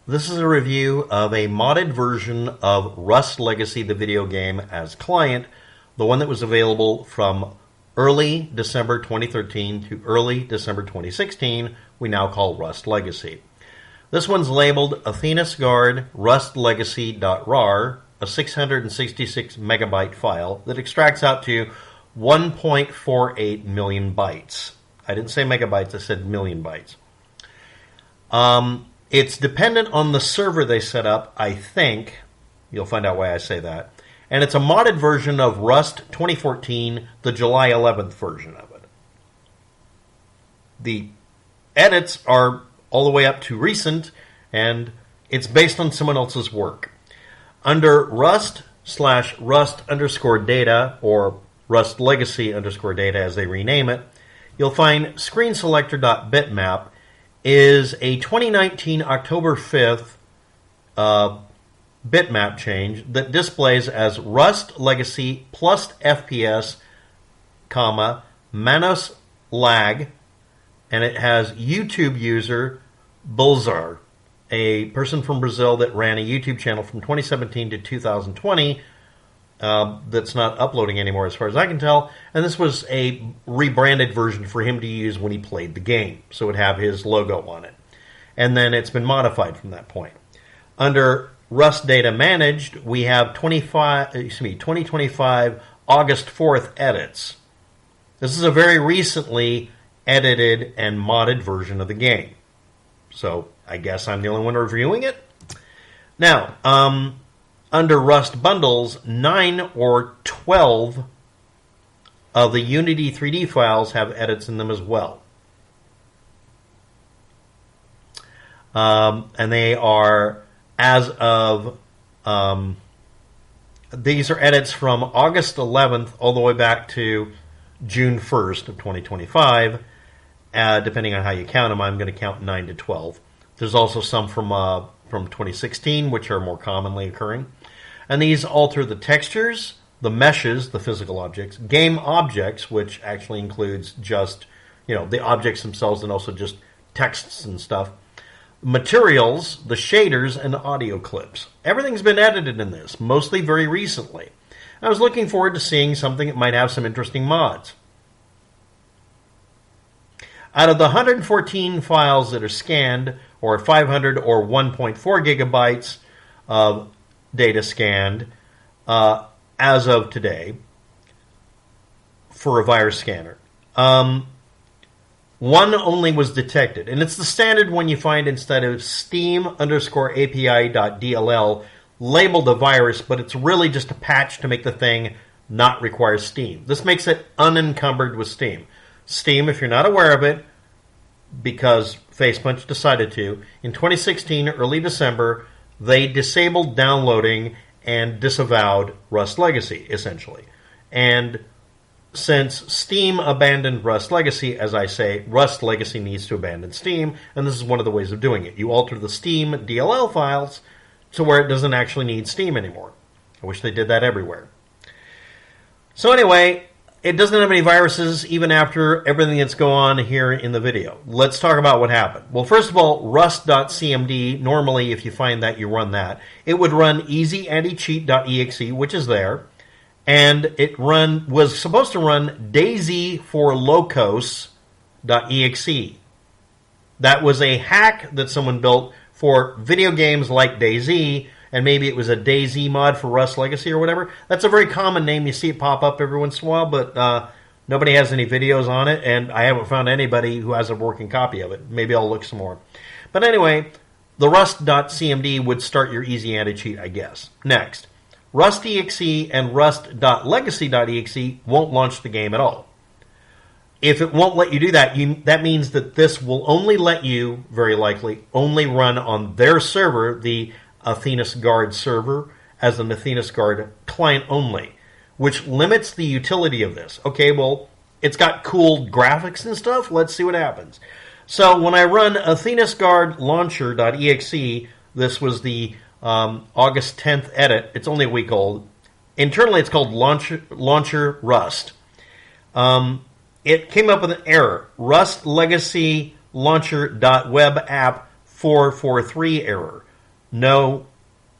This is a review of a modded version of Rust Legacy, the video game, as client, the one that was available from early December 2013 to early December 2016, we now call Rust Legacy. This one's labeled Athenas Guard rustlegacy.rar, a 666 megabyte file that extracts out to 1.48 million bytes. I didn't say megabytes, I said million bytes. It's dependent on the server they set up, I think. You'll find out why I say that. And it's a modded version of Rust 2014, the July 11th version of it. The edits are all the way up to recent, and it's based on someone else's work. Under rust/rust_data, or Rust Legacy _data as they rename it, you'll find ScreenSelector.bmp is a 2019 October 5th bitmap change that displays as Rust Legacy plus FPS, manos lag, and it has YouTube user Bullzher, a person from Brazil that ran a YouTube channel from 2017 to 2020 that's not uploading anymore as far as I can tell, and this was a rebranded version for him to use when he played the game, so it would have his logo on it. And then it's been modified from that point. Under Rust Data Managed, we have 2025 August 4th edits. This is a very recently edited and modded version of the game. So I guess I'm the only one reviewing it. Now, under Rust Bundles, 9 or 12 of the Unity 3D files have edits in them as well. And they are, as of, these are edits from August 11th all the way back to June 1st of 2025. Depending on how you count them, I'm going to count 9 to 12. There's also some from 2016, which are more commonly occurring. And these alter the textures, the meshes, the physical objects, game objects, which actually includes just, the objects themselves and also just texts and stuff, materials, the shaders, and audio clips. Everything's been edited in this, mostly very recently. I was looking forward to seeing something that might have some interesting mods. Out of the 114 files that are scanned, or 500 or 1.4 gigabytes of data scanned as of today for a virus scanner, one only was detected, and it's the standard one you find instead of Steam_API.dll labeled a virus, but it's really just a patch to make the thing not require Steam. This makes it unencumbered with Steam. Steam, if you're not aware of it, because Facepunch decided to, in 2016, early December, they disabled downloading and disavowed Rust Legacy, essentially. And since Steam abandoned Rust Legacy, as I say, Rust Legacy needs to abandon Steam, and this is one of the ways of doing it. You alter the Steam DLL files to where it doesn't actually need Steam anymore. I wish they did that everywhere. So anyway, it doesn't have any viruses even after everything that's going on here in the video. Let's talk about what happened. Well, first of all, rust.cmd, normally if you find that, you run that. It would run easyanticheat.exe, which is there. And it was supposed to run Dayzforlocos.exe. That was a hack that someone built for video games like DayZ, and maybe it was a DayZ mod for Rust Legacy or whatever. That's a very common name. You see it pop up every once in a while, but nobody has any videos on it, and I haven't found anybody who has a working copy of it. Maybe I'll look some more. But anyway, the rust.cmd would start your easy anti-cheat, I guess. Next, rust.exe and rust.legacy.exe won't launch the game at all. If it won't let you do that, that means that this will only let you, very likely, only run on their server, the Athenas Guard server, as an Athenas Guard client only, which limits the utility of this. Okay, well, it's got cool graphics and stuff. Let's see what happens. So when I run Athenas Guard Launcher.exe, this was the August 10th edit. It's only a week old. Internally, it's called Launcher Rust. It came up with an error. Rust.legacylauncher.web.app 443 error. no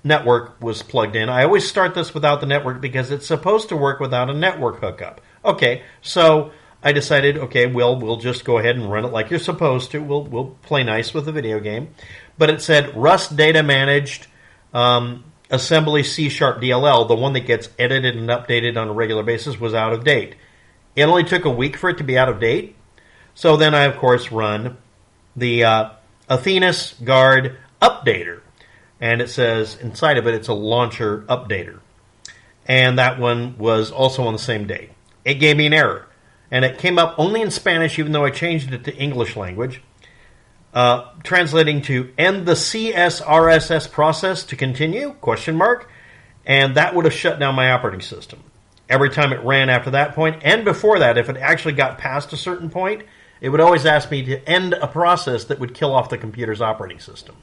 network was plugged in. I always start this without the network because it's supposed to work without a network hookup. Okay, so I decided, okay, we'll just go ahead and run it like you're supposed to. We'll play nice with the video game. But it said Rust Data Managed Assembly C# DLL, the one that gets edited and updated on a regular basis, was out of date. It only took a week for it to be out of date. So then I, of course, run the Athenas Guard updater. And it says inside of it, it's a launcher updater. And that one was also on the same day. It gave me an error. And it came up only in Spanish, even though I changed it to English language. Translating to end the CSRSS process to continue, ? And that would have shut down my operating system. Every time it ran after that point, and before that, if it actually got past a certain point, it would always ask me to end a process that would kill off the computer's operating system.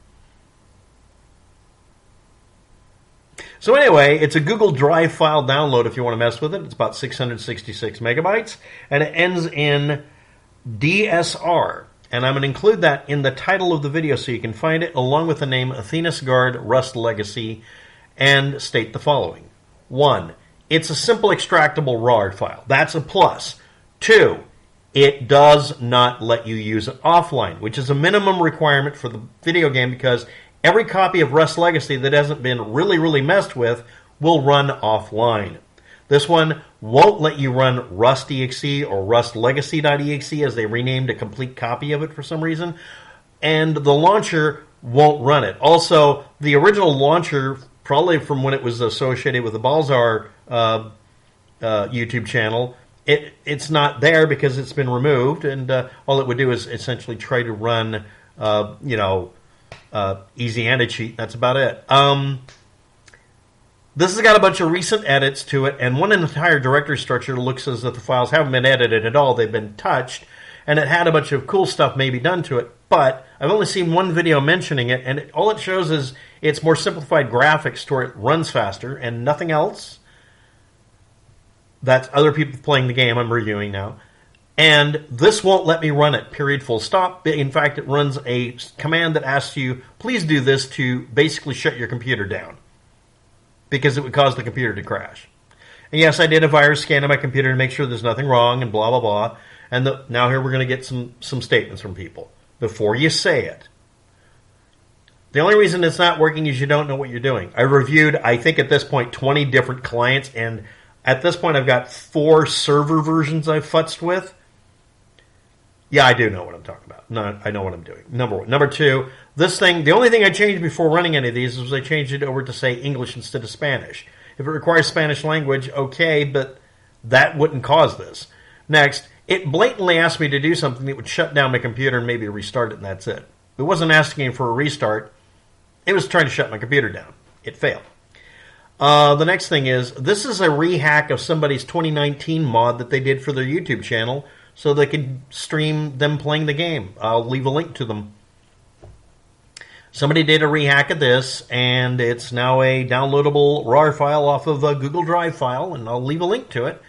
So anyway, it's a Google Drive file download if you want to mess with it. It's about 666 megabytes, and it ends in DSR. And I'm going to include that in the title of the video so you can find it, along with the name Athenas Guard Rust Legacy, and state the following. 1. It's a simple extractable RAR file. That's a plus. 2. It does not let you use it offline, which is a minimum requirement for the video game because every copy of Rust Legacy that hasn't been really messed with will run offline. This one won't let you run rust.exe or rustlegacy.exe, as they renamed a complete copy of it for some reason. And the launcher won't run it. Also, the original launcher, probably from when it was associated with the Bullzher YouTube channel, it's not there because it's been removed. And all it would do is essentially try to run, easy anti-cheat. That's about it. This has got a bunch of recent edits to it, and one entire directory structure looks as if the files haven't been edited at all. They've been touched, and it had a bunch of cool stuff maybe done to it, but I've only seen one video mentioning it, and all it shows is it's more simplified graphics to where it runs faster, and nothing else. That's other people playing the game I'm reviewing now. And this won't let me run it, period, full stop. In fact, it runs a command that asks you, please do this to basically shut your computer down, because it would cause the computer to crash. And yes, I did a virus scan of my computer to make sure there's nothing wrong and blah, blah, blah. And now here we're going to get some statements from people. Before you say it, the only reason it's not working is you don't know what you're doing. I reviewed, I think at this point, 20 different clients, and at this point I've got 4 server versions I've futzed with. Yeah, I do know what I'm talking about. No, I know what I'm doing. Number 1. Number 2, this thing, the only thing I changed before running any of these was I changed it over to say English instead of Spanish. If it requires Spanish language, okay, but that wouldn't cause this. Next, it blatantly asked me to do something that would shut down my computer and maybe restart it, and that's it. It wasn't asking for a restart. It was trying to shut my computer down. It failed. The next thing is, this is a rehack of somebody's 2019 mod that they did for their YouTube channel so they could stream them playing the game. I'll leave a link to them. Somebody did a rehack of this, and it's now a downloadable RAR file off of a Google Drive file, and I'll leave a link to it.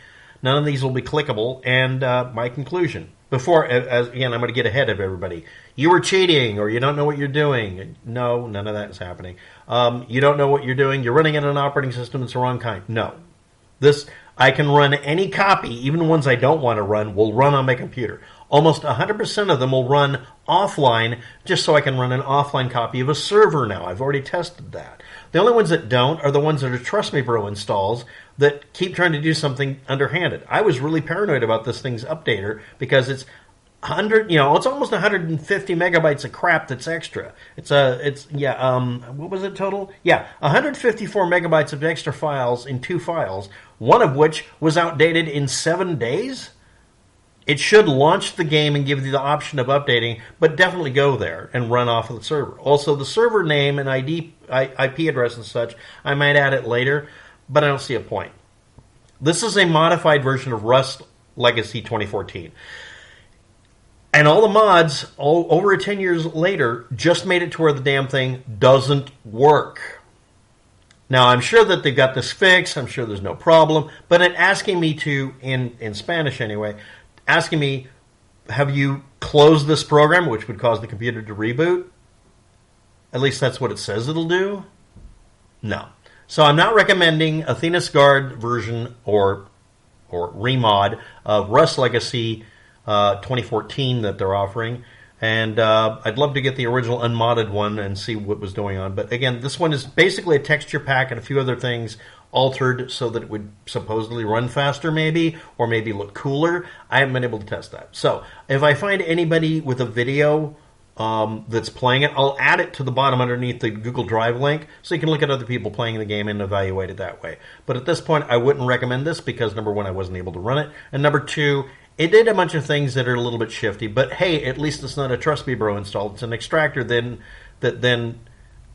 None of these will be clickable, and my conclusion. Again, I'm going to get ahead of everybody. You were cheating, or you don't know what you're doing. No, none of that is happening. You don't know what you're doing. You're running in an operating system that's the wrong kind. No. I can run any copy, even the ones I don't want to run, will run on my computer. Almost 100% of them will run offline, just so I can run an offline copy of a server now. I've already tested that. The only ones that don't are the ones that are Trust Me Bro installs that keep trying to do something underhanded. I was really paranoid about this thing's updater because it's it's almost 150 megabytes of crap that's extra. What was it total? Yeah, 154 megabytes of extra files in 2 files, one of which was outdated in 7 days. It should launch the game and give you the option of updating, but definitely go there and run off of the server. Also, the server name and IP address and such, I might add it later, but I don't see a point. This is a modified version of Rust Legacy 2014. And all the mods, over 10 years later, just made it to where the damn thing doesn't work. Now, I'm sure that they've got this fixed. I'm sure there's no problem. But it asking me to, in Spanish anyway, asking me, have you closed this program, which would cause the computer to reboot? At least that's what it says it'll do. No. So I'm not recommending Athenas Guard version or remod of Rust Legacy 2014 that they're offering. And I'd love to get the original unmodded one and see what was going on. But again, this one is basically a texture pack and a few other things altered so that it would supposedly run faster maybe, or maybe look cooler. I haven't been able to test that. So if I find anybody with a video that's playing it, I'll add it to the bottom underneath the Google Drive link so you can look at other people playing the game and evaluate it that way. But at this point, I wouldn't recommend this because, number one, I wasn't able to run it, and number two, it did a bunch of things that are a little bit shifty. But hey, at least it's not a Trust Me Bro install. It's an extractor that then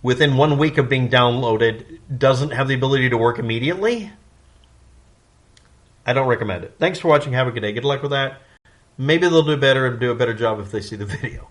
within 1 week of being downloaded doesn't have the ability to work immediately. I don't recommend it. Thanks for watching. Have a good day. Good luck with that. Maybe they'll do better and do a better job if they see the video.